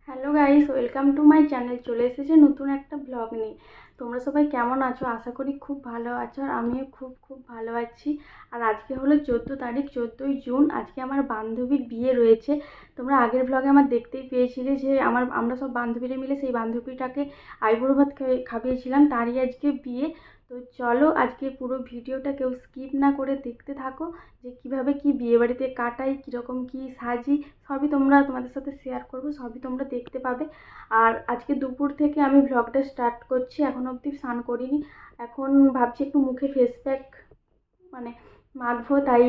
Hello guys, welcome to my channel. চলে এসেছে নতুন একটা ব্লগ নিয়ে। তোমরা সবাই কেমন আছো? আশা করি খুব ভালো আছো, আর আমিও খুব ভালো আছি। আর আজকে হলো 14 তারিখ, 14ই জুন। আজকে আমার বান্ধবীর বিয়ে রয়েছে। তোমরা আগের ব্লগে আমার দেখতেই পেয়েছিলে যে আমরা সব বান্ধবীরা মিলে সেই বান্ধবীটাকে আইবুড়ো ভাত খাইয়েছিলাম। তারই আজকে বিয়ে। তো চলো আজকে পুরো ভিডিওটা কেউ স্কিপ না করে দেখতে থাকো, যে কীভাবে কি বিয়েবাড়িতে কাটাই, কীরকম কি সাজি, সবই তোমাদের সাথে শেয়ার করব, সবই তোমরা দেখতে পাবে। আর আজকে দুপুর থেকে আমি ভ্লগটা স্টার্ট করছি, এখন অবধি স্নান করিনি। এখন ভাবছি একটু মুখে ফেস প্যাক মানে মাখবো, তাই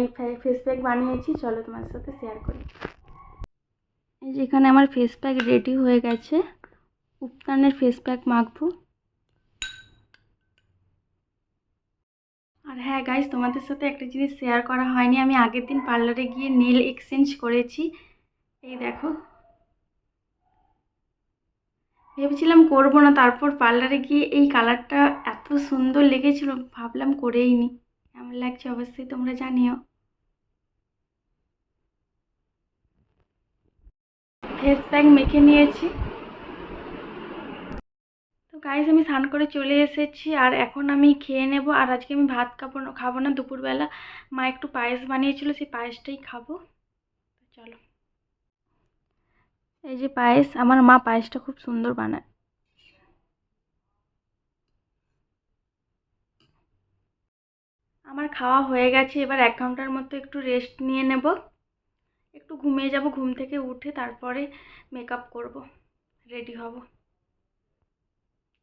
ফেস প্যাক বানিয়েছি। চলো তোমাদের সাথে শেয়ার করি। এই যে এখানে আমার ফেস প্যাক রেডি হয়ে গেছে, উপটানের ফেস প্যাক মাখবো। আর হ্যাঁ গাইস, তোমাদের সাথে একটা জিনিস শেয়ার করা হয়নি, আমি আগের দিন পার্লারে গিয়ে নেল এক্সচেঞ্জ করেছি। এই দেখো, ভেবেছিলাম করবো না, তারপর পার্লারে গিয়ে এই কালারটা এত সুন্দর লেগেছিল, ভাবলাম করেই নি। কেমন লাগছে অবশ্যই তোমরা জানিও। ফেস প্যাক মেখে নিয়েছি। তো গাইস, আমি স্নান করে চলে এসেছি, আর এখন আমি খেয়ে নেব। আর আজকে আমি ভাত খাবো না দুপুরবেলা। মা একটু পায়েস বানিয়েছিল, সেই পায়েসটাই খাবো। চলো, এই যে পায়েস, আমার মা পায়েসটা খুব সুন্দর বানায়। আমার খাওয়া হয়ে গেছে, এবার 1 ঘন্টার মতো একটু রেস্ট নিয়ে নেব। একটু ঘুমিয়ে যাব, ঘুম থেকে উঠে তারপরে মেকআপ করব, রেডি হব।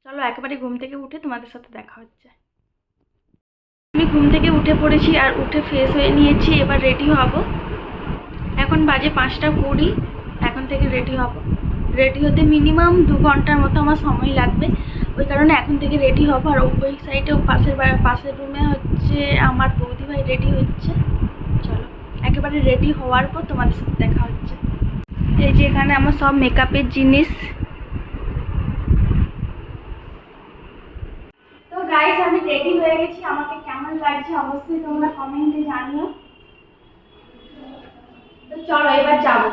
চলো একেবারে ঘুম থেকে উঠে তোমাদের সাথে দেখা হচ্ছে। আমি ঘুম থেকে উঠে পড়েছি, আর উঠে ফ্রেশ হয়ে নিয়েছি, এবার রেডি হব। এখন বাজে 5টা 20। এখন থেকে রেডি হব। রেডি হতে মিনিমাম 2 ঘন্টার মতো আমার সময় লাগবে, ওই কারণে এখন থেকে রেডি হব। আর ওই সাইডে পাশের রুমে হচ্ছে আমার বৌদিভাই রেডি হচ্ছে। চলো একেবারে রেডি হওয়ার পর তোমাদের সাথে দেখা হচ্ছে। এই যে এখানে আমার সব মেকআপের জিনিস। তো গাইস, আমি রেডি হয়ে গেছি, আমাকে কেমন লাগছে অবশ্যই তোমরা কমেন্টে জানিও। তো চলো এবার যাবো।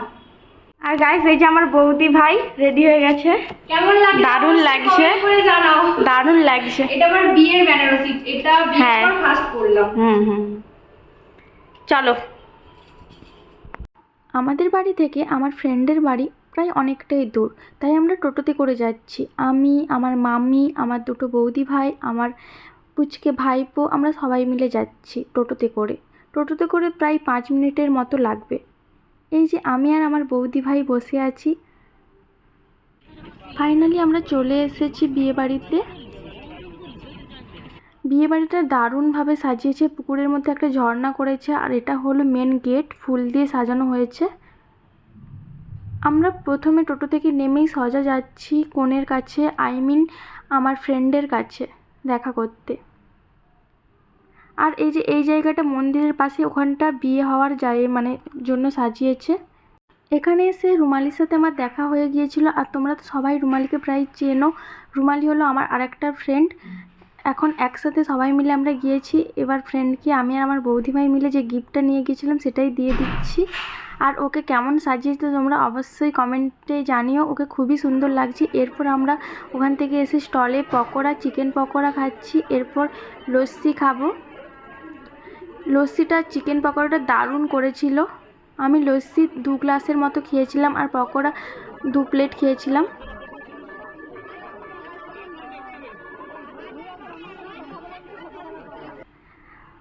আর গাইস, এই যে আমার বৌদি ভাই রেডি হয়ে গেছে। কেমন লাগছে? দারুণ লাগছে, কমেন্ট করে জানাও। দারুণ লাগছে। এটা আমার বিয়ের বেনারসি, এটা বিয়ের পর ফার্স্ট পরলাম। চলো। আমাদের বাড়ি থেকে আমার ফ্রেন্ডের বাড়ি প্রায় অনেকটাই দূর, তাই আমরা টোটোতে করে যাচ্ছি। আমি, আমার মামি, আমার দুটো বৌদি ভাই, আমার পুচকে ভাইপো, আমরা সবাই মিলে যাচ্ছি টোটোতে করে। টোটোতে করে প্রায় 5 মিনিটের মতো লাগবে। এই যে আমি আর আমার বৌদি ভাই বসে আছি। ফাইনালি আমরা চলে এসেছি বিয়েবাড়িতে। বিয়েবাড়িটা দারুণভাবে সাজিয়েছে, পুকুরের মধ্যে একটা ঝর্ণা করেছে, আর এটা হলো মেন গেট, ফুল দিয়ে সাজানো হয়েছে। আমরা প্রথমে টোটো থেকে নেমেই সোজা যাচ্ছি কনের কাছে, আমার ফ্রেন্ডের কাছে দেখা করতে। আর এই যে এই জায়গাটা মন্দিরের পাশে, ওখানটা বিয়ে হওয়ার জন্য সাজিয়েছে। এখানে এসে রুমালির সাথে আমার দেখা হয়ে গিয়েছিল, আর তোমরা তো সবাই রুমালিকে প্রায় চেনো। রুমালি হলো আমার আরেকটা ফ্রেন্ড। এখন একসাথে সবাই মিলে আমরা গিয়েছি। এবার ফ্রেন্ডকে আমি আর আমার বৌদিভাই মিলে যে গিফটটা নিয়ে গিয়েছিলাম সেটাই দিয়ে দিচ্ছি। আর ওকে কেমন সাজিয়েছে তোমরা অবশ্যই কমেন্টে জানিও, ওকে খুবই সুন্দর লাগছে। এরপর আমরা ওখান থেকে এসে স্টলে পকোড়া, চিকেন পকোড়া খাচ্ছি। এরপর লস্যি খাবো। লস্যিটা, চিকেন পকোড়াটা দারুণ করেছিল। আমি লস্যি 2 গ্লাসের মতো খেয়েছিলাম, আর পকোড়া 2 প্লেট খেয়েছিলাম।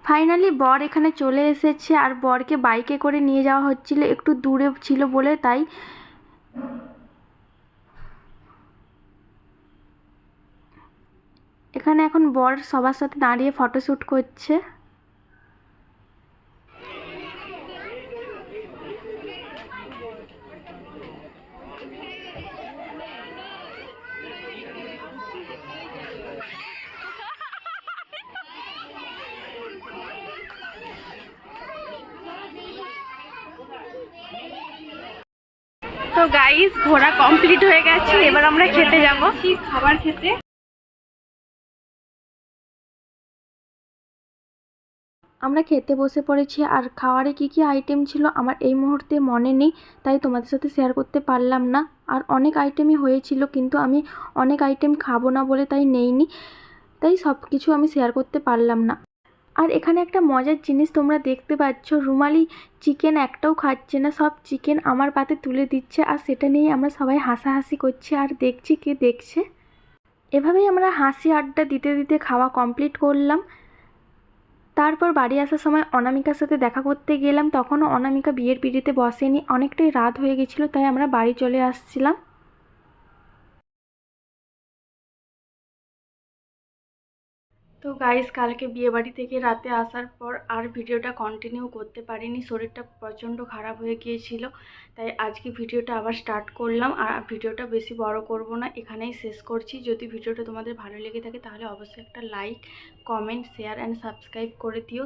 ফাইনালি বর এখানে চলে এসেছে, আর বরকে বাইকে করে নিয়ে যাওয়া হচ্ছিল, একটু দূরে ছিল বলে তাই। এখানে এখন বর সবার সাথে দাঁড়িয়ে ফটোশ্যুট করছে। তো গাইস, ঘোরা কমপ্লিট হয়ে গেছে, এবার আমরা খেতে যাব, খাবার খেতে। আমরা খেতে বসে পড়েছি, আর খাওয়ারে কী কী আইটেম ছিল আমার এই মুহূর্তে মনে নেই, তাই তোমাদের সাথে শেয়ার করতে পারলাম না। আর অনেক আইটেমই হয়েছিল, কিন্তু আমি অনেক আইটেম খাবো না বলে তাই নেইনি, তাই সব কিছু আমি শেয়ার করতে পারলাম না। আর এখানে একটা মজার জিনিস তোমরা দেখতে পাচ্ছ, রুমালি চিকেন একটাও খাচ্ছে না, সব চিকেন আমার পাতে তুলে দিচ্ছে, আর সেটা নিয়ে আমরা সবাই হাসাহাসি করছি আর দেখছি কে দেখছে। এভাবেই আমরা হাসি আড্ডা দিতে দিতে খাওয়া কমপ্লিট করলাম। তারপর বাড়ি আসার সময় অনামিকার সাথে দেখা করতে গেলাম, তখনও অনামিকা বিয়ের পিঁড়িতে বসেনি, অনেকটাই রাত হয়ে গেছিলো, তাই আমরা বাড়ি চলে আসছিলাম। তো গাইস, কালকে বিয়েবাড়ি থেকে রাতে আসার পর আর ভিডিওটা কন্টিনিউ করতে পারিনি, শরীরটা প্রচণ্ড খারাপ হয়ে গিয়েছিল, তাই আজকে ভিডিওটা আবার স্টার্ট করলাম। আর ভিডিওটা বেশি বড় করব না, এখানেই শেষ করছি। যদি ভিডিওটা তোমাদের ভালো লেগে থাকে তাহলে অবশ্যই একটা like, comment, share and subscribe করে দিও।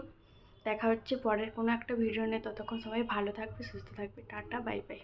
দেখা হচ্ছে পরের কোনো একটা ভিডিও নিয়ে, ততক্ষণ সবাই ভালো থাকবে, সুস্থ থাকবে। Tata, bye bye.